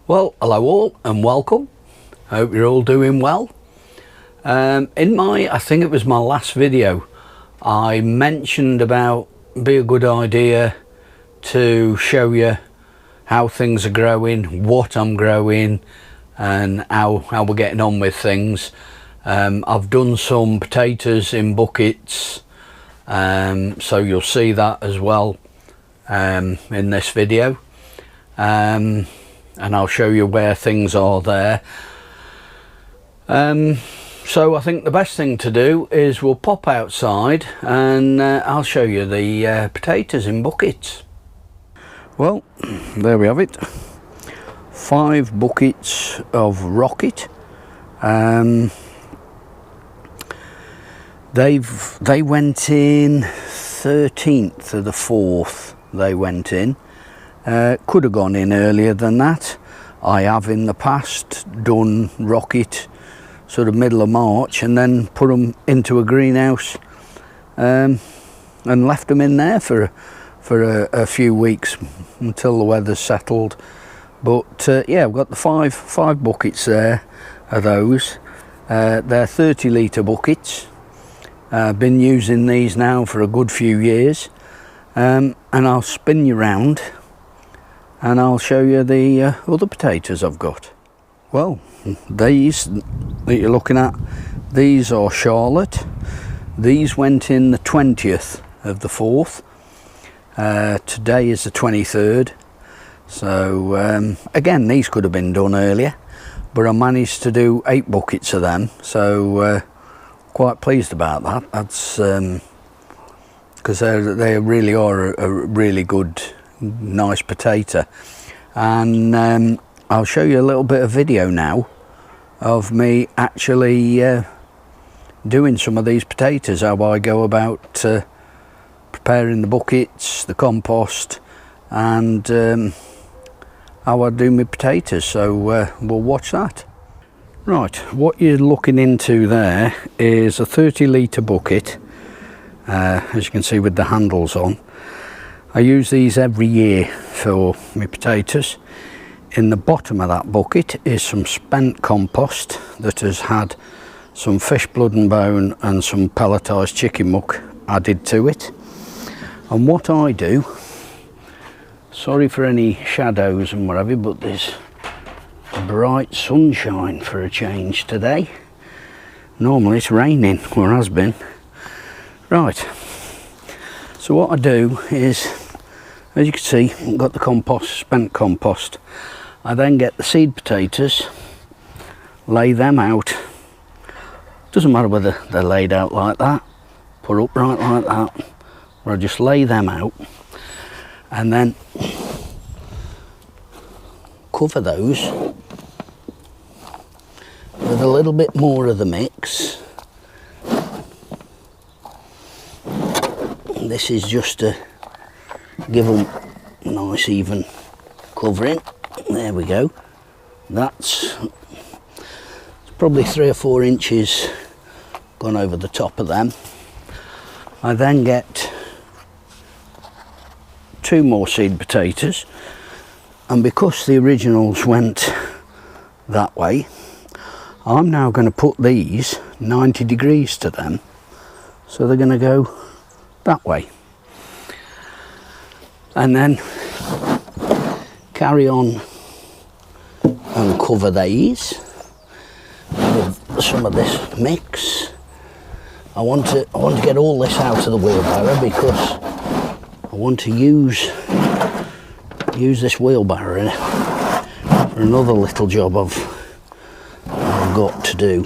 Well, hello all and welcome. Hope you're all doing well. I think it was my last video, I mentioned about be a good idea to show you how things are growing, what I'm growing and how we're getting on with things. I've done some potatoes in buckets, so you'll see that as well in this video. And I'll show you where things are there. So I think the best thing to do is we'll pop outside and I'll show you the potatoes in buckets. Well, there we have it. 5 buckets of Rocket. They went in 13th of the 4th. They went in. Could have gone in earlier than that. I have in the past done Rocket sort of middle of March and then put them into a greenhouse and left them in there for a few weeks until the weather's settled. But yeah, I've got the five buckets there of those. They're 30 litre buckets. I've been using these now for a good few years, and I'll spin you round and I'll show you the other potatoes I've got. Well, these that you're looking at, these are Charlotte. These went in the 20th of the 4th. Today is the 23rd. So again, these could have been done earlier, but I managed to do 8 buckets of them. So quite pleased about that. That's because they really are a really good, nice potato. And I'll show you a little bit of video now of me actually doing some of these potatoes, how I go about preparing the buckets, the compost, and how I do my potatoes. So we'll watch that. Right, what you're looking into there is a 30 litre bucket, as you can see with the handles on. I use these every year for my potatoes. In the bottom of that bucket is some spent compost that has had some fish blood and bone and some pelletised chicken muck added to it. And what I do, sorry for any shadows and whatever, but there's bright sunshine for a change today. Normally it's raining, or has been. Right, so what I do is, as you can see, I've got the compost, spent compost. I then get the seed potatoes, lay them out. Doesn't matter whether they're laid out like that, put upright like that, or I just lay them out and then cover those with a little bit more of the mix. And this is just to give them a nice even covering. There we go. That's probably 3 or 4 inches gone over the top of them. I then get 2 more seed potatoes, and because the originals went that way, I'm now going to put these 90 degrees to them, so they're going to go that way, and then carry on and cover these with some of this mix. I want to get all this out of the wheelbarrow because I want to use this wheelbarrow for another little job I've got to do.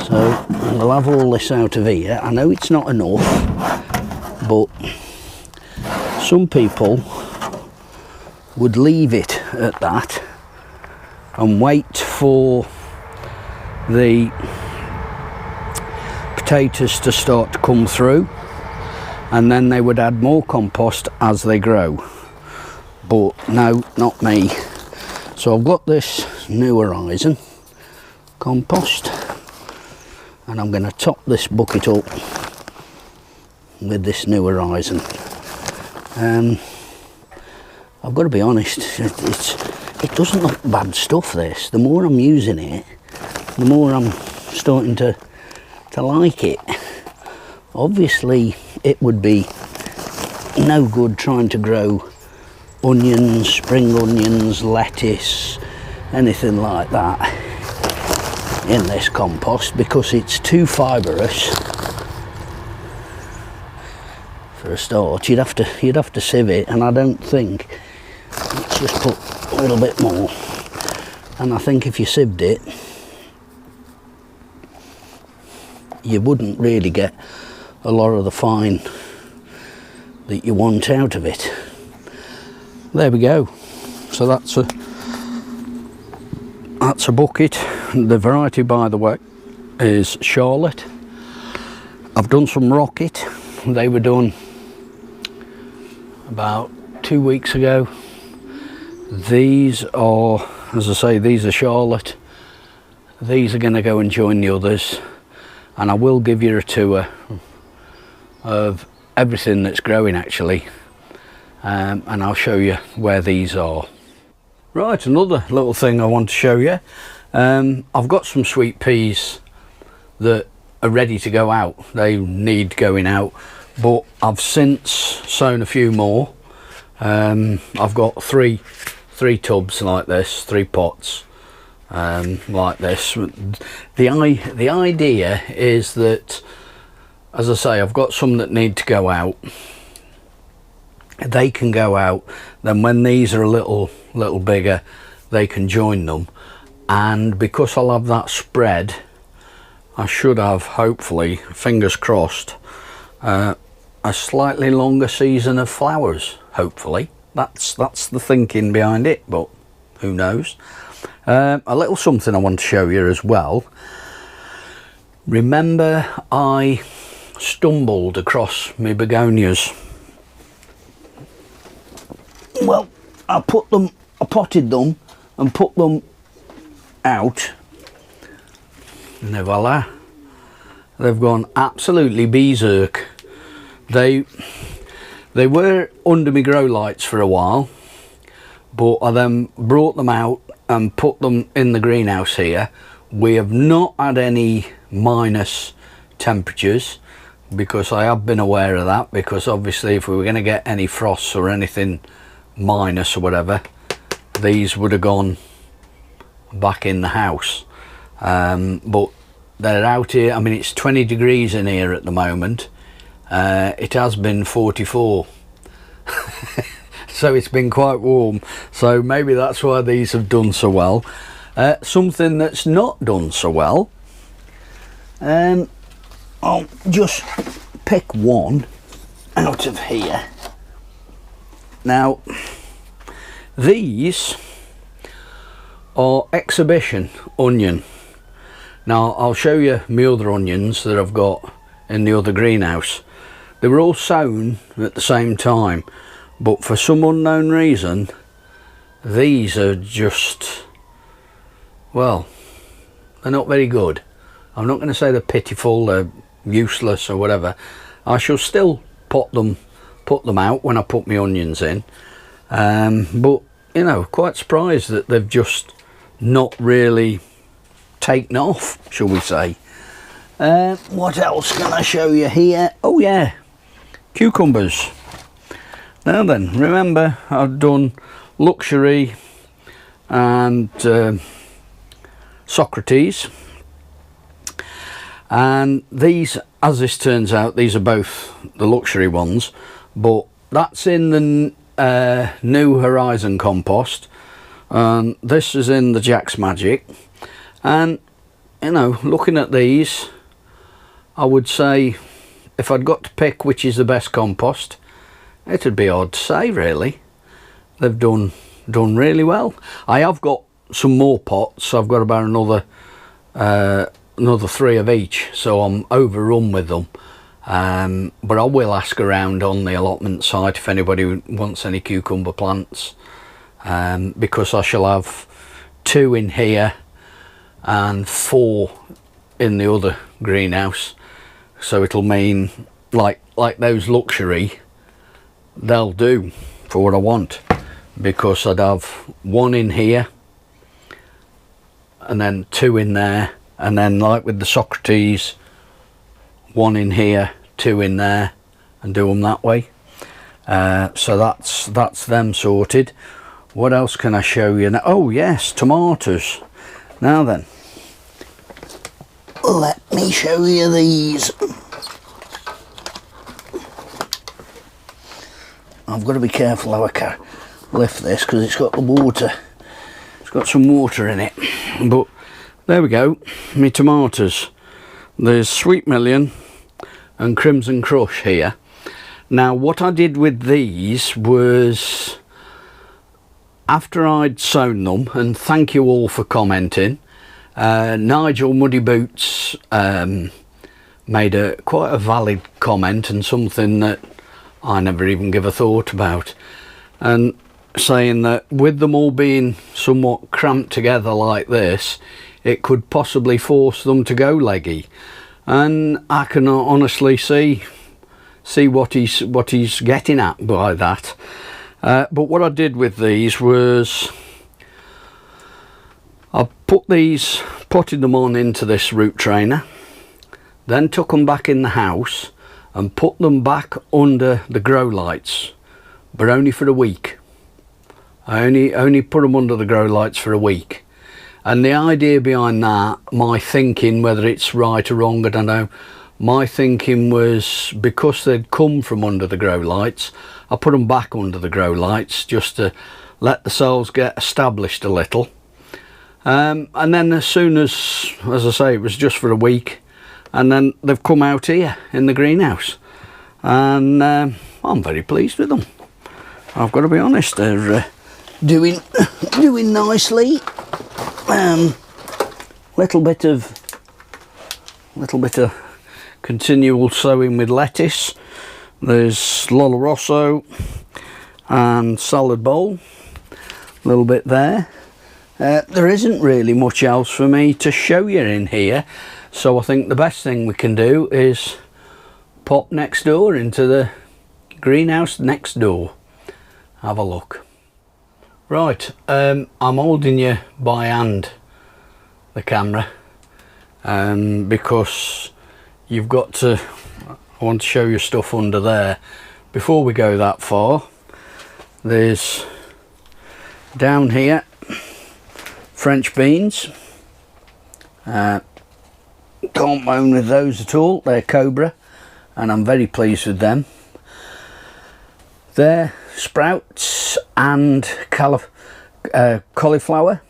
So we'll have all this out of here. I know it's not enough, but some people would leave it at that and wait for the potatoes to start to come through, and then they would add more compost as they grow. But no, not me. So I've got this New Horizon compost, and I'm going to top this bucket up with this New Horizon. I've got to be honest, it doesn't look bad stuff, this. The more I'm using it, the more I'm starting to like it. Obviously it would be no good trying to grow onions, spring onions, lettuce, anything like that in this compost, because it's too fibrous. For a start, you'd have to sieve it, and I don't think, let's just put a little bit more, and I think if you sieved it, you wouldn't really get a lot of the fine that you want out of it. There we go. So that's a bucket. The variety, by the way, is Charlotte. I've done some Rocket. They were done about 2 weeks ago. These are, as I say, these are Charlotte. These are going to go and join the others, and I will give you a tour of everything that's growing, actually, and I'll show you where these are. Right, another little thing I want to show you. I've got some sweet peas that are ready to go out. They need going out, but I've since sown a few more. I've got three tubs like this, 3 pots like this. The idea is that, as I say, I've got some that need to go out. They can go out, then when these are a little bigger, they can join them, and because I'll have that spread, I should have, hopefully, fingers crossed, a slightly longer season of flowers, hopefully. That's the thinking behind it, but who knows. A little something I want to show you as well. Remember, I stumbled across my begonias. Well, I potted them and put them out, and voila, they've gone absolutely berserk. They were under my grow lights for a while, but I then brought them out and put them in the greenhouse here. We have not had any minus temperatures, because I have been aware of that, because obviously if we were going to get any frosts or anything minus or whatever, these would have gone back in the house. But they're out here. I mean, it's 20 degrees in here at the moment. It has been 44 so it's been quite warm, so maybe that's why these have done so well. Something that's not done so well, I'll just pick one out of here. Now, these are exhibition onion. Now, I'll show you my other onions that I've got in the other greenhouse. They were all sown at the same time, but for some unknown reason, these are just, well, they're not very good. I'm not going to say they're pitiful, they're useless or whatever. I shall still put them out when I put my onions in, but you know, quite surprised that they've just not really taken off, shall we say. What else can I show you here? Oh yeah, cucumbers. Now then, remember I've done Luxury and Socrates, and these, as this turns out, these are both the Luxury ones, but that's in the New Horizon compost, and this is in the Jack's Magic. And you know, looking at these, I would say if I'd got to pick which is the best compost, it'd be hard to say really. They've done really well. I have got some more pots. I've got about another 3 of each, so I'm overrun with them. But I will ask around on the allotment site if anybody wants any cucumber plants, because I shall have 2 in here and 4 in the other greenhouse, so it'll mean like those Luxury, they'll do for what I want. because I'd have one in here and then two in there, and then like with the Socrates, one in here, two in there, and do them that way. So that's them sorted. What else can I show you now? Oh yes, tomatoes. Now then, let me show you these. I've got to be careful how I can lift this because it's got the water. It's got some water in it. But there we go, my tomatoes. There's Sweet Million and Crimson Crush here. Now what I did with these was, after I'd sown them, and thank you all for commenting, Nigel Muddy Boots made quite a valid comment, and something that I never even give a thought about, and saying that with them all being somewhat cramped together like this, it could possibly force them to go leggy. And I can honestly see what he's getting at by that. But what I did with these was I potted them on into this root trainer, then took them back in the house and put them back under the grow lights, but only for a week. I only put them under the grow lights for a week. And the idea behind that, my thinking, whether it's right or wrong, I don't know, my thinking was, because they'd come from under the grow lights, I put them back under the grow lights just to let the cells get established a little. And then as soon as I say, it was just for a week, and then they've come out here in the greenhouse, and I'm very pleased with them. I've got to be honest, they're doing nicely. Little bit of continual sowing with lettuce. There's Lollo Rosso and salad bowl, a little bit there. There isn't really much else for me to show you in here, so I think the best thing we can do is pop next door into the greenhouse next door. Have a look. Right, I'm holding you by hand, the camera, because you've got to, I want to show you stuff under there. Before we go that far, there's down here French beans. Can't moan with those at all. They're Cobra, and I'm very pleased with them. They're sprouts and cauliflower.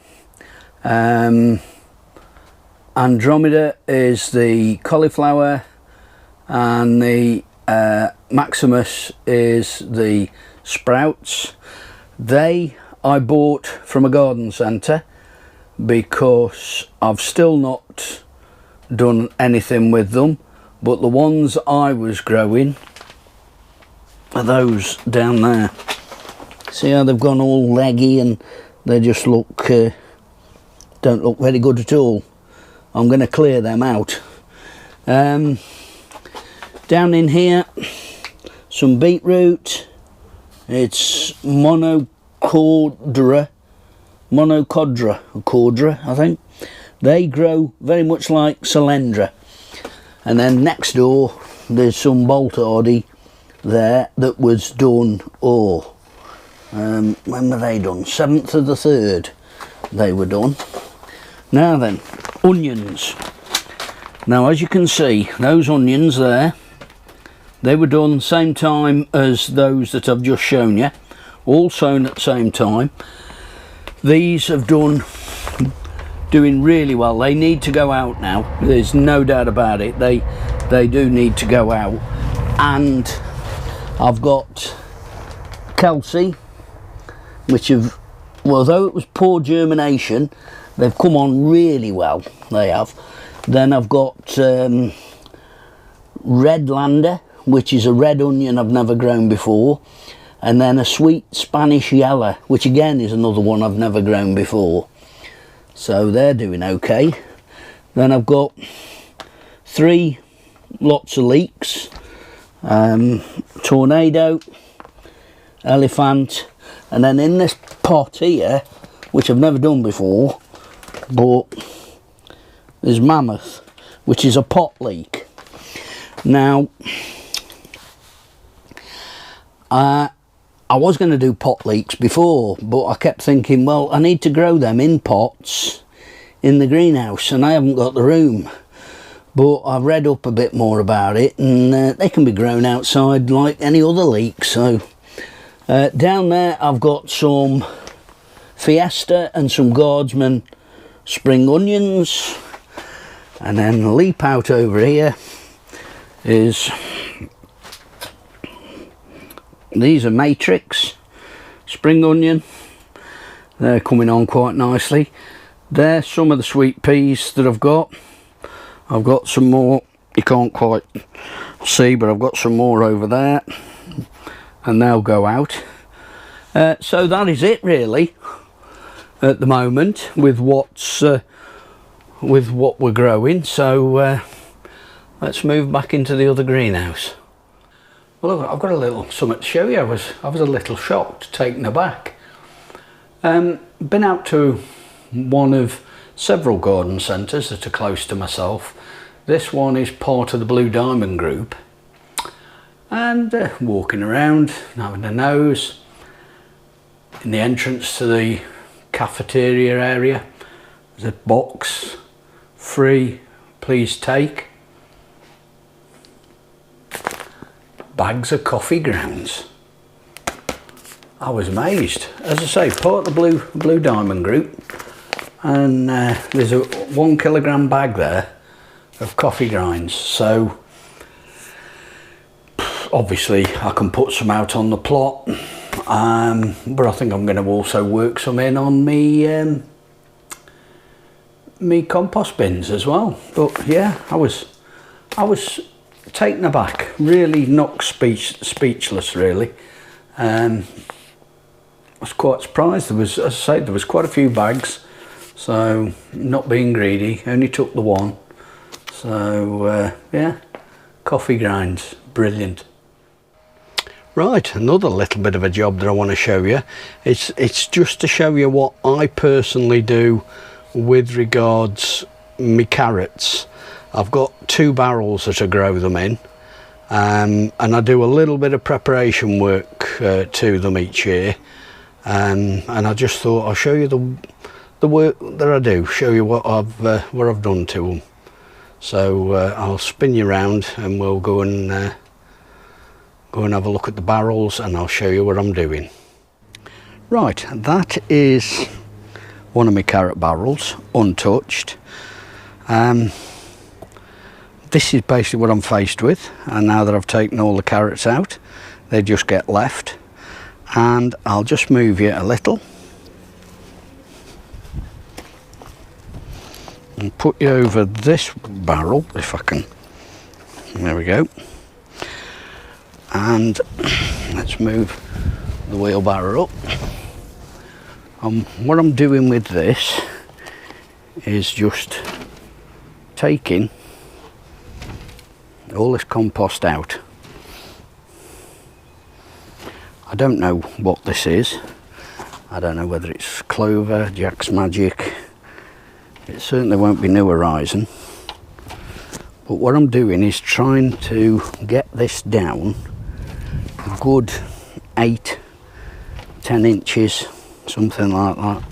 Andromeda is the cauliflower, and the Maximus is the sprouts. They I bought from a garden centre because I've still not done anything with them, but the ones I was growing are those down there. See how they've gone all leggy, and they just look don't look very good at all. I'm going to clear them out. Down in here, some beetroot. It's monocordra, I think. They grow very much like Solandra. And then next door, there's some Bolt Hardy there that was done, when were they done? 7th of the 3rd they were done. Now then, onions. Now as you can see, those onions there, they were done same time as those that I've just shown you, all sown at the same time. These have doing really well. They need to go out now, there's no doubt about it. They do need to go out. And I've got Kelsey, which have, well, although it was poor germination, they've come on really well, they have. Then I've got Redlander, which is a red onion I've never grown before, and then a sweet Spanish yellow, which again is another one I've never grown before. So they're doing okay. Then I've got 3 lots of leeks, Tornado, Elephant, And then in this pot here, which I've never done before, but there's Mammoth, which is a pot leek. Now, I was going to do pot leeks before, but I kept thinking, well, I need to grow them in pots in the greenhouse, and I haven't got the room. But I've read up a bit more about it, and they can be grown outside like any other leek. So down there I've got some Fiesta and some Guardsman spring onions, and then leap out over here is, these are Matrix spring onion. They're coming on quite nicely. There's some of the sweet peas that I've got. I've got some more, you can't quite see, but I've got some more over there, and they'll go out. So that is it really at the moment with what's with what we're growing. So let's move back into the other greenhouse. Well, look, I've got a little something to show you. I was a little shocked, taken aback. Been out to one of several garden centres that are close to myself. This one is part of the Blue Diamond Group, and walking around, having a nose in the entrance to the cafeteria area. There's a box, free, please take. Bags of coffee grounds. I was amazed. As I say, part of the Blue Diamond Group, and there's a 1 kilogram bag there of coffee grinds. So obviously I can put some out on the plot, but I think I'm going to also work some in on me me compost bins as well. But yeah, I was taken aback, really knocked speechless really. I was quite surprised. There was, as I say, there was quite a few bags, so not being greedy, only took the one. So yeah, coffee grinds, brilliant. Right, another little bit of a job that I want to show you. It's just to show you what I personally do with regards my carrots. I've got 2 barrels that I grow them in, and I do a little bit of preparation work to them each year, and I just thought I'll show you the work that I do, show you what I've done to them. So I'll spin you around and we'll go and have a look at the barrels, and I'll show you what I'm doing. Right, that is one of my carrot barrels, untouched. This is basically what I'm faced with, and now that I've taken all the carrots out, they just get left. And I'll just move you a little and put you over this barrel, if I can. There we go. And let's move the wheelbarrow up. What I'm doing with this is just taking all this compost out. I don't know what this is. I don't know whether it's clover, Jack's Magic. It certainly won't be New Horizon. But what I'm doing is trying to get this down a good 8-10 inches, something like that.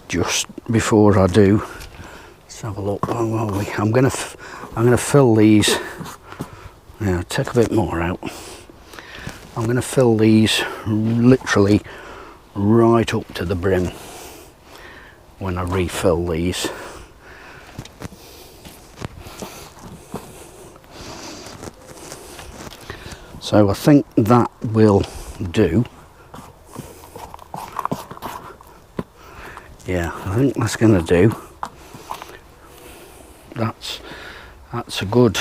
Just before I do, let's have a look. Where are we? I'm gonna fill these. Yeah, take a bit more out. I'm gonna fill these literally right up to the brim when I refill these. So I think that will do. Yeah, I think that's going to do. That's a good.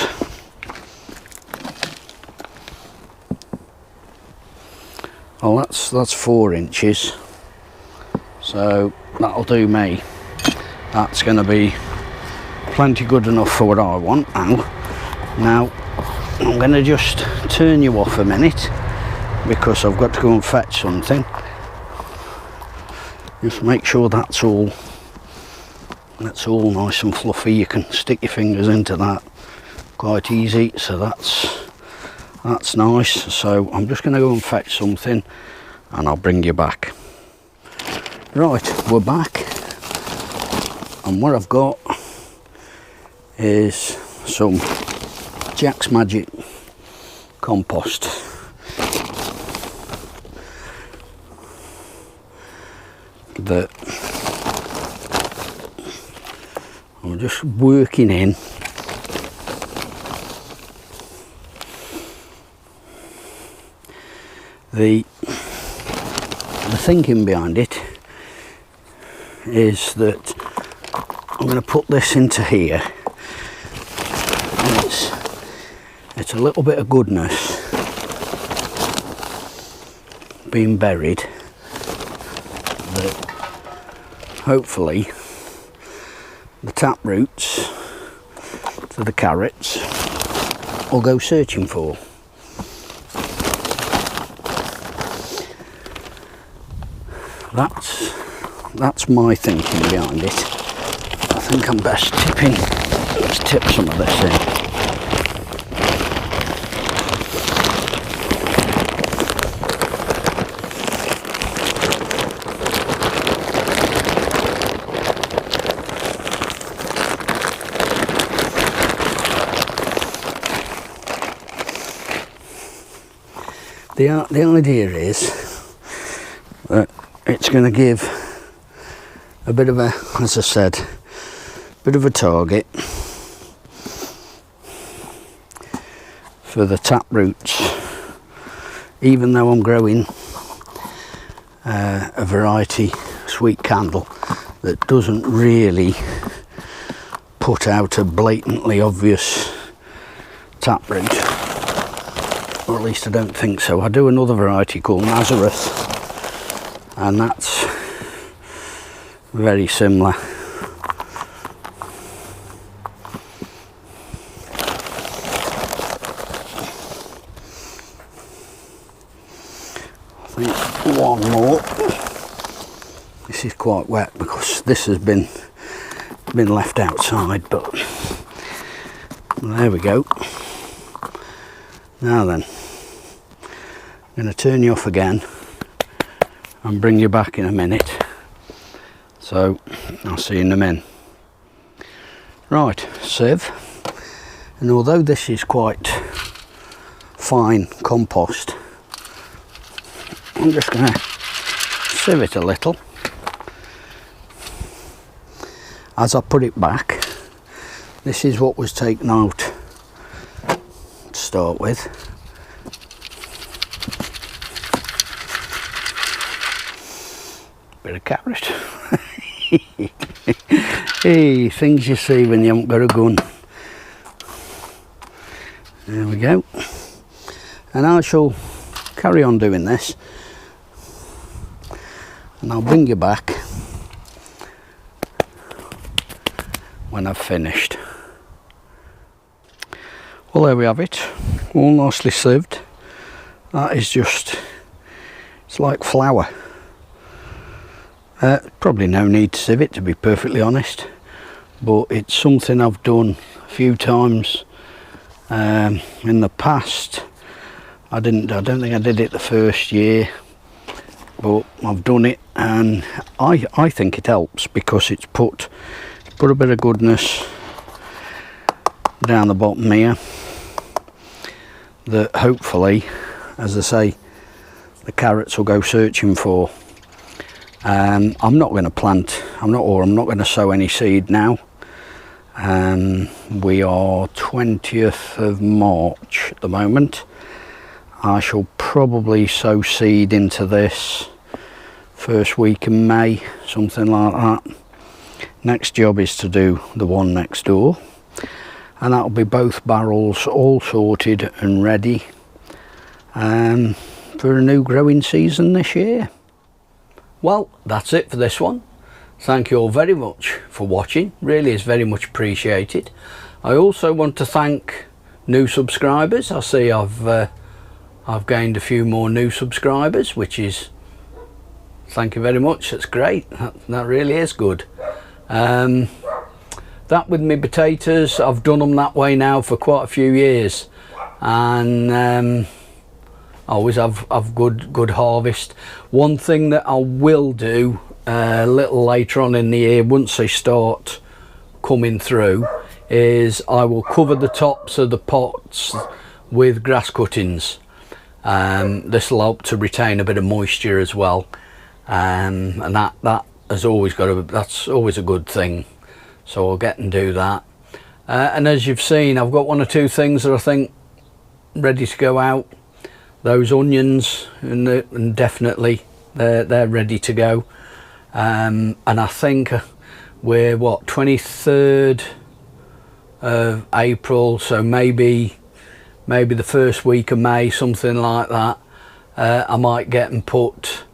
Well, that's 4 inches. So that'll do me. That's going to be plenty good enough for what I want now. Now I'm going to just turn you off a minute because I've got to go and fetch something. Just make sure that's all nice and fluffy. You can stick your fingers into that quite easy, so that's nice. So I'm just going to go and fetch something and I'll bring you back. Right, we're back, and what I've got is some Jack's Magic compost. That I'm just working in. The thinking behind it is that I'm going to put this into here, and it's a little bit of goodness being buried that hopefully the tap roots to the carrots will go searching for. That's my thinking behind it. I think I'm best let's tip some of this in. The idea is that it's going to give a bit of a, as I said, bit of a target for the tap roots, even though I'm growing a variety sweet candle that doesn't really put out a blatantly obvious tap root, or at least I don't think so. I do another variety called Nazareth, and that's very similar. I think one more. This is quite wet because this has been left outside, but there we go. Now then, I'm going to turn you off again and bring you back in a minute. So I'll see you in a minute. Right, sieve. And although this is quite fine compost, I'm just going to sieve it a little as I put it back. This is what was taken out to start with. Bit of carrot. Hey, things you see when you haven't got a gun. There we go. And I shall carry on doing this, and I'll bring you back when I've finished. Well, there we have it, all nicely sieved. That is just, it's like flour. Probably no need to sieve it, to be perfectly honest, but it's something I've done a few times in the past. I don't think I did it the first year, but I've done it, and I think it helps because it's put a bit of goodness down the bottom here that hopefully, as I say, the carrots will go searching for. I'm not going to plant, I'm not going to sow any seed now. We are 20th of March at the moment. I shall probably sow seed into this first week in May, something like that. Next job is to do the one next door, and that'll be both barrels all sorted and ready for a new growing season this year. Well, that's it for this one. Thank you all very much for watching, really is very much appreciated. I also want to thank new subscribers. I see I've gained a few more new subscribers, which is, thank you very much, that's great. That really is good. That with my potatoes, I've done them that way now for quite a few years, and always have good harvest. One thing that I will do a little later on in the year, once they start coming through, is I will cover the tops of the pots with grass cuttings. This will help to retain a bit of moisture as well, and that has always that's always a good thing. So I'll get and do that. And as you've seen, I've got one or two things that I think ready to go out. Those onions, and definitely they're ready to go. And I think we're what, 23rd of April, so maybe the first week of May, something like that. I might get and put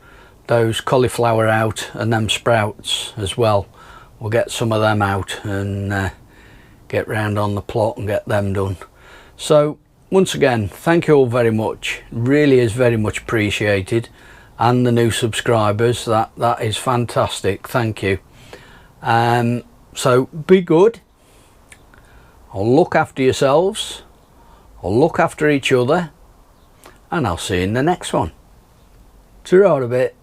those cauliflower out, and them sprouts as well. We'll get some of them out and get round on the plot and get them done. So once again, thank you all very much. Really is very much appreciated, and the new subscribers, that is fantastic. Thank you. So be good. I'll look after yourselves. I'll look after each other, and I'll see you in the next one. Ta-ra a bit.